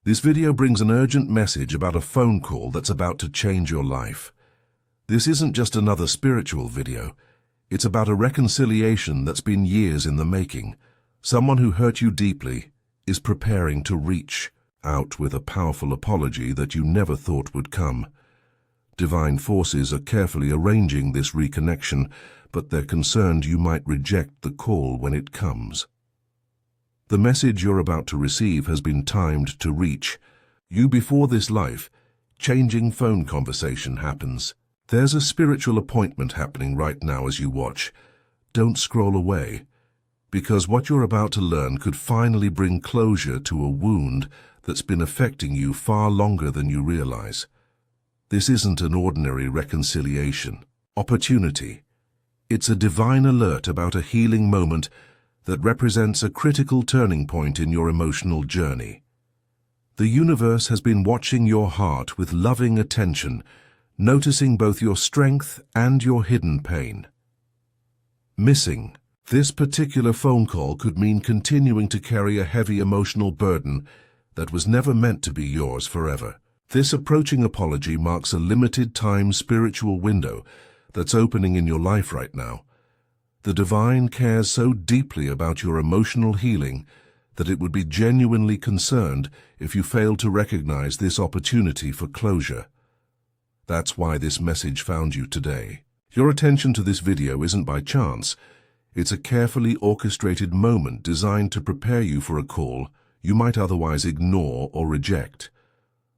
This video brings an urgent message about a phone call that's about to change your life. This isn't just another spiritual video. It's about a reconciliation that's been years in the making. Someone who hurt you deeply is preparing to reach out with a powerful apology that you never thought would come. Divine forces are carefully arranging this reconnection, but they're concerned you might reject the call when it comes. The message you're about to receive has been timed to reach you before this life-changing phone conversation happens. There's a spiritual appointment happening right now as you watch. Don't scroll away, because what you're about to learn could finally bring closure to a wound that's been affecting you far longer than you realize. This isn't an ordinary reconciliation opportunity. It's a divine alert about a healing moment that represents a critical turning point in your emotional journey. The universe has been watching your heart with loving attention, noticing both your strength and your hidden pain. Missing this particular phone call could mean continuing to carry a heavy emotional burden that was never meant to be yours forever. This approaching apology marks a limited-time spiritual window that's opening in your life right now. The divine cares so deeply about your emotional healing that it would be genuinely concerned if you failed to recognize this opportunity for closure. That's why this message found you today. Your attention to this video isn't by chance. It's a carefully orchestrated moment designed to prepare you for a call you might otherwise ignore or reject.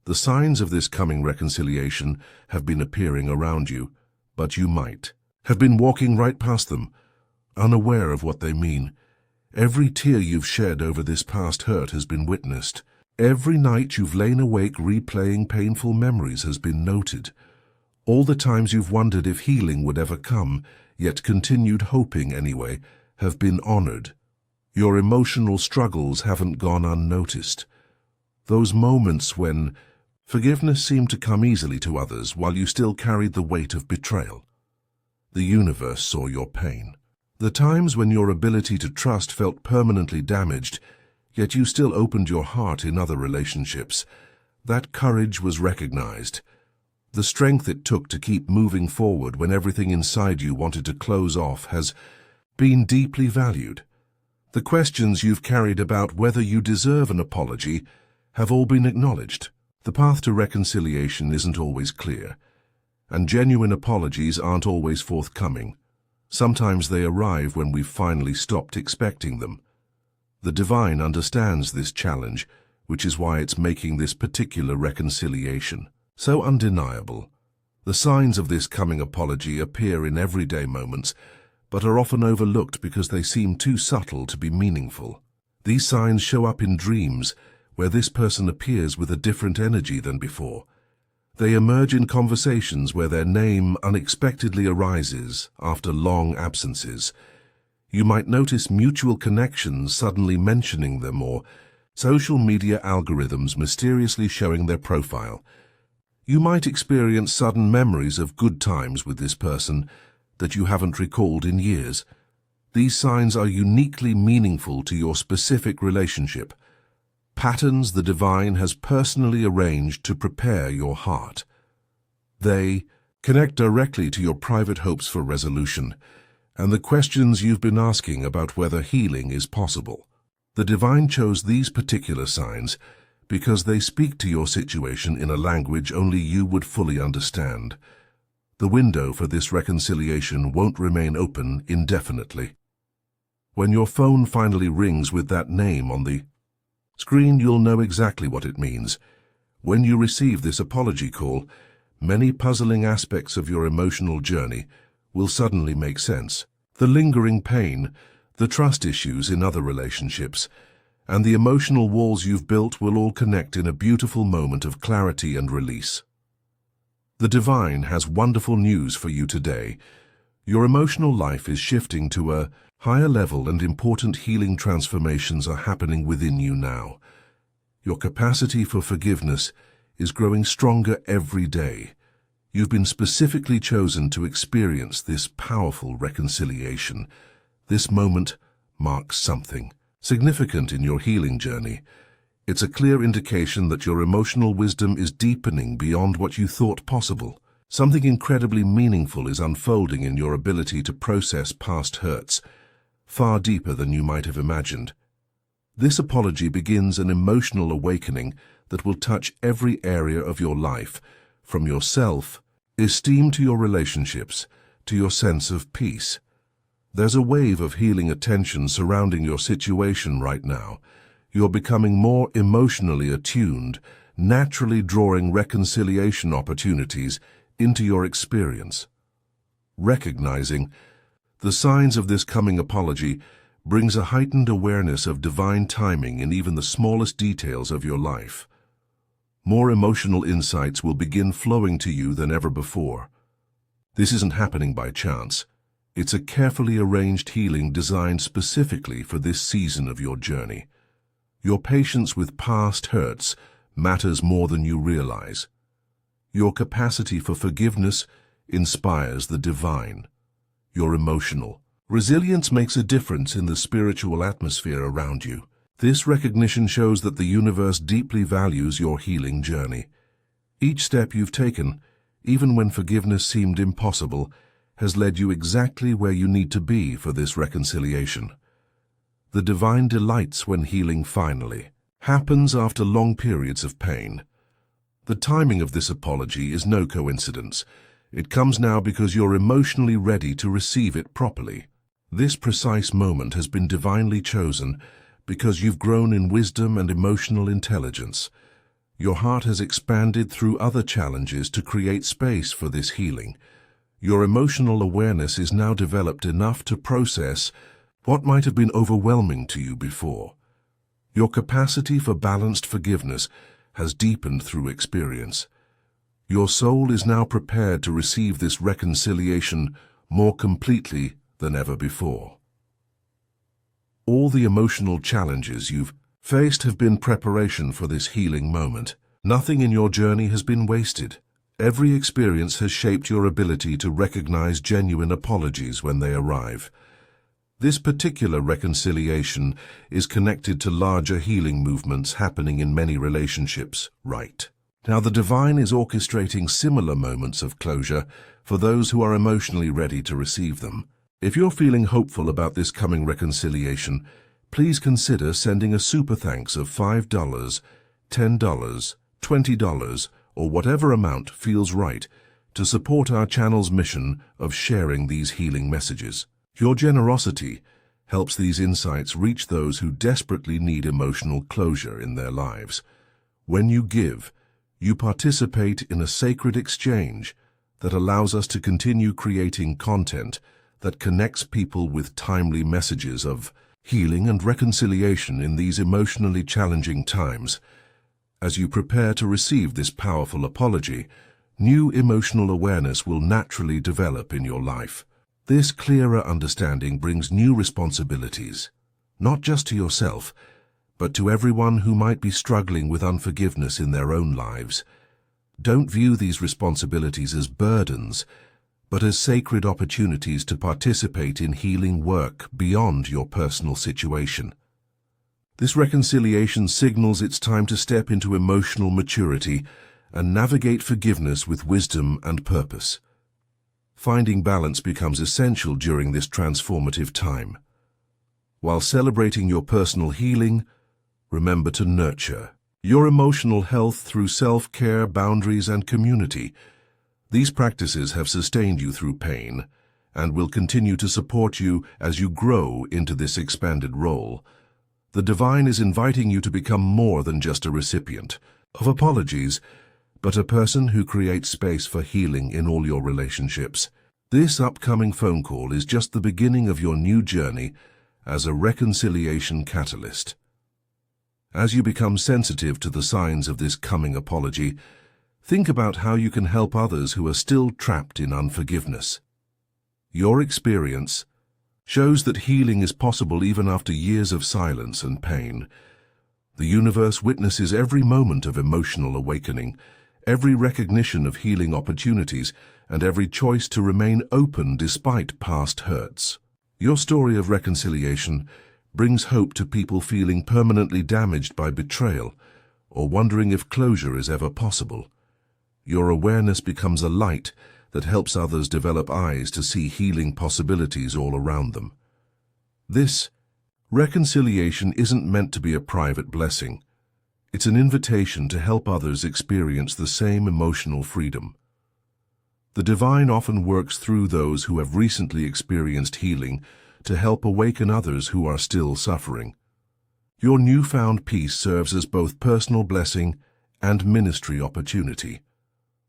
The signs of this coming reconciliation have been appearing around you, but you might have been walking right past them, unaware of what they mean. Every tear you've shed over this past hurt has been witnessed. Every night you've lain awake replaying painful memories has been noted. All the times you've wondered if healing would ever come, yet continued hoping anyway, have been honored. Your emotional struggles haven't gone unnoticed. Those moments when forgiveness seemed to come easily to others while you still carried the weight of betrayal. The universe saw your pain. The times when your ability to trust felt permanently damaged, yet you still opened your heart in other relationships. That courage was recognized. The strength it took to keep moving forward when everything inside you wanted to close off has been deeply valued. The questions you've carried about whether you deserve an apology have all been acknowledged. The path to reconciliation isn't always clear, and genuine apologies aren't always forthcoming. Sometimes they arrive when we've finally stopped expecting them. The divine understands this challenge, which is why it's making this particular reconciliation so undeniable. The signs of this coming apology appear in everyday moments, but are often overlooked because they seem too subtle to be meaningful. These signs show up in dreams, where this person appears with a different energy than before. They emerge in conversations where their name unexpectedly arises after long absences. You might notice mutual connections suddenly mentioning them, or social media algorithms mysteriously showing their profile. You might experience sudden memories of good times with this person that you haven't recalled in years. These signs are uniquely meaningful to your specific relationship. Patterns the divine has personally arranged to prepare your heart. They connect directly to your private hopes for resolution and the questions you've been asking about whether healing is possible. The divine chose these particular signs because they speak to your situation in a language only you would fully understand. The window for this reconciliation won't remain open indefinitely. When your phone finally rings with that name on the screen, you'll know exactly what it means. When you receive this apology call, many puzzling aspects of your emotional journey will suddenly make sense. The lingering pain, the trust issues in other relationships, and the emotional walls you've built will all connect in a beautiful moment of clarity and release. The divine has wonderful news for you today. Your emotional life is shifting to a higher level, and important healing transformations are happening within you now. Your capacity for forgiveness is growing stronger every day. You've been specifically chosen to experience this powerful reconciliation. This moment marks something significant in your healing journey. It's a clear indication that your emotional wisdom is deepening beyond what you thought possible. Something incredibly meaningful is unfolding in your ability to process past hurts, far deeper than you might have imagined. This apology begins an emotional awakening that will touch every area of your life, from your self-esteem to your relationships, to your sense of peace. There's a wave of healing attention surrounding your situation right now. You're becoming more emotionally attuned, naturally drawing reconciliation opportunities into your experience. Recognizing the signs of this coming apology brings a heightened awareness of divine timing in even the smallest details of your life. More emotional insights will begin flowing to you than ever before. This isn't happening by chance. It's a carefully arranged healing designed specifically for this season of your journey. Your patience with past hurts matters more than you realize. Your capacity for forgiveness inspires the divine. Your emotional resilience makes a difference in the spiritual atmosphere around you. This recognition shows that the universe deeply values your healing journey. Each step you've taken, even when forgiveness seemed impossible, has led you exactly where you need to be for this reconciliation. The divine delights when healing finally happens after long periods of pain. The timing of this apology is no coincidence. It comes now because you're emotionally ready to receive it properly. This precise moment has been divinely chosen because you've grown in wisdom and emotional intelligence. Your heart has expanded through other challenges to create space for this healing. Your emotional awareness is now developed enough to process what might have been overwhelming to you before. Your capacity for balanced forgiveness has deepened through experience. Your soul is now prepared to receive this reconciliation more completely than ever before. All the emotional challenges you've faced have been preparation for this healing moment. Nothing in your journey has been wasted. Every experience has shaped your ability to recognize genuine apologies when they arrive. This particular reconciliation is connected to larger healing movements happening in many relationships, right? Now, the divine is orchestrating similar moments of closure for those who are emotionally ready to receive them. If you're feeling hopeful about this coming reconciliation, please consider sending a super thanks of $5, $10, $20, or whatever amount feels right to support our channel's mission of sharing these healing messages. Your generosity helps these insights reach those who desperately need emotional closure in their lives. When you give, you participate in a sacred exchange that allows us to continue creating content that connects people with timely messages of healing and reconciliation in these emotionally challenging times. As you prepare to receive this powerful apology, new emotional awareness will naturally develop in your life. This clearer understanding brings new responsibilities, not just to yourself, but to everyone who might be struggling with unforgiveness in their own lives. Don't view these responsibilities as burdens, but as sacred opportunities to participate in healing work beyond your personal situation. This reconciliation signals it's time to step into emotional maturity and navigate forgiveness with wisdom and purpose. Finding balance becomes essential during this transformative time. While celebrating your personal healing, remember to nurture your emotional health through self-care, boundaries, and community. These practices have sustained you through pain and will continue to support you as you grow into this expanded role. The divine is inviting you to become more than just a recipient of apologies, but a person who creates space for healing in all your relationships. This upcoming phone call is just the beginning of your new journey as a reconciliation catalyst. As you become sensitive to the signs of this coming apology, think about how you can help others who are still trapped in unforgiveness. Your experience shows that healing is possible even after years of silence and pain. The universe witnesses every moment of emotional awakening, every recognition of healing opportunities, and every choice to remain open despite past hurts. Your story of reconciliation brings hope to people feeling permanently damaged by betrayal or wondering if closure is ever possible. Your awareness becomes a light that helps others develop eyes to see healing possibilities all around them. This reconciliation isn't meant to be a private blessing. It's an invitation to help others experience the same emotional freedom. The divine often works through those who have recently experienced healing to help awaken others who are still suffering. Your newfound peace serves as both personal blessing and ministry opportunity.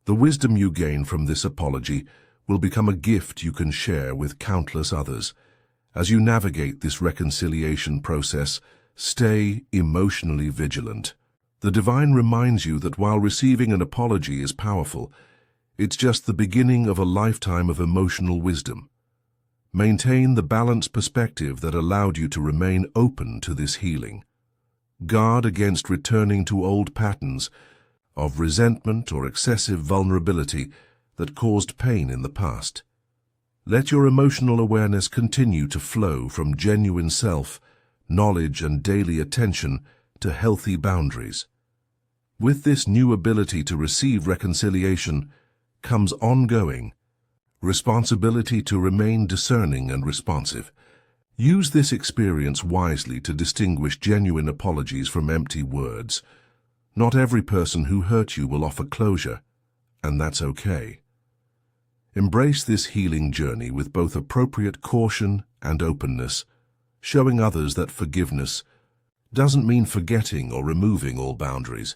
The wisdom you gain from this apology will become a gift you can share with countless others. As you navigate this reconciliation process, stay emotionally vigilant. The divine reminds you that while receiving an apology is powerful, it's just the beginning of a lifetime of emotional wisdom. Maintain the balanced perspective that allowed you to remain open to this healing. Guard against returning to old patterns of resentment or excessive vulnerability that caused pain in the past. Let your emotional awareness continue to flow from genuine self, knowledge, and daily attention to healthy boundaries. With this new ability to receive reconciliation comes ongoing responsibility to remain discerning and responsive. Use this experience wisely to distinguish genuine apologies from empty words. Not every person who hurt you will offer closure, and that's okay. Embrace this healing journey with both appropriate caution and openness, showing others that forgiveness doesn't mean forgetting or removing all boundaries.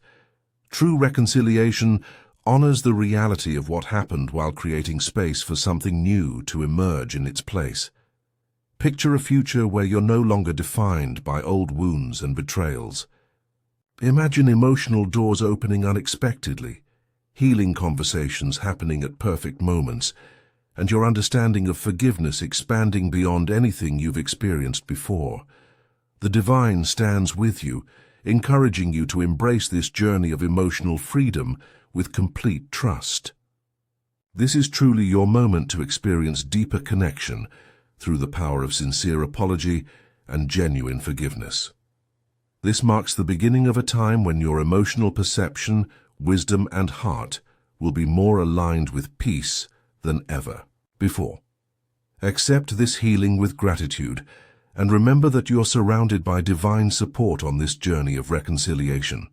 True reconciliation honors the reality of what happened while creating space for something new to emerge in its place. Picture a future where you're no longer defined by old wounds and betrayals. Imagine emotional doors opening unexpectedly, healing conversations happening at perfect moments, and your understanding of forgiveness expanding beyond anything you've experienced before. The divine stands with you, encouraging you to embrace this journey of emotional freedom with complete trust. This is truly your moment to experience deeper connection through the power of sincere apology and genuine forgiveness. This marks the beginning of a time when your emotional perception, wisdom, and heart will be more aligned with peace than ever before. Accept this healing with gratitude and remember that you're surrounded by divine support on this journey of reconciliation.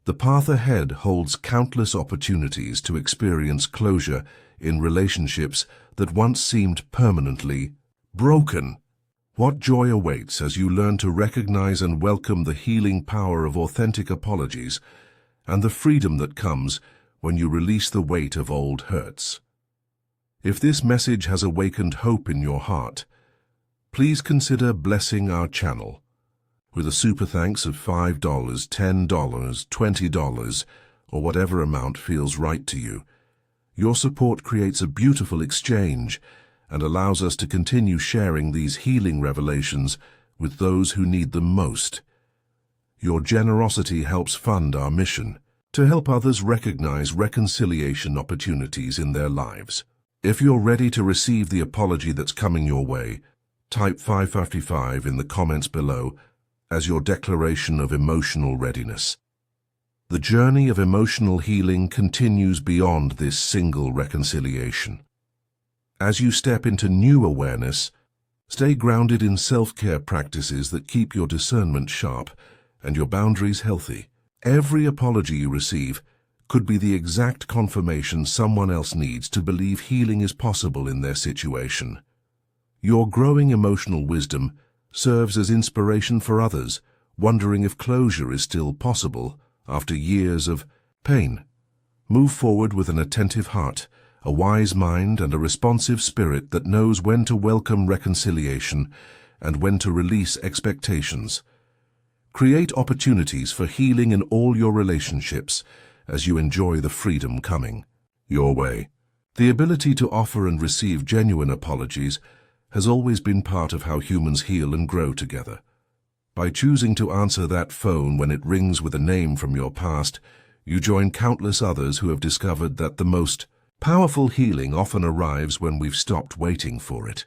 The path ahead holds countless opportunities to experience closure in relationships that once seemed permanently broken. What joy awaits as you learn to recognize and welcome the healing power of authentic apologies and the freedom that comes when you release the weight of old hurts. If this message has awakened hope in your heart, please consider blessing our channel with a super thanks of $5, $10, $20, or whatever amount feels right to you. Your support creates a beautiful exchange and allows us to continue sharing these healing revelations with those who need them most. Your generosity helps fund our mission to help others recognize reconciliation opportunities in their lives. If you're ready to receive the apology that's coming your way, type 555 in the comments below as your declaration of emotional readiness. The journey of emotional healing continues beyond this single reconciliation. As you step into new awareness, stay grounded in self-care practices that keep your discernment sharp and your boundaries healthy. Every apology you receive could be the exact confirmation someone else needs to believe healing is possible in their situation. Your growing emotional wisdom serves as inspiration for others, wondering if closure is still possible after years of pain. Move forward with an attentive heart, a wise mind, and a responsive spirit that knows when to welcome reconciliation and when to release expectations. Create opportunities for healing in all your relationships as you enjoy the freedom coming your way. The ability to offer and receive genuine apologies has always been part of how humans heal and grow together. By choosing to answer that phone when it rings with a name from your past, you join countless others who have discovered that the most powerful healing often arrives when we've stopped waiting for it.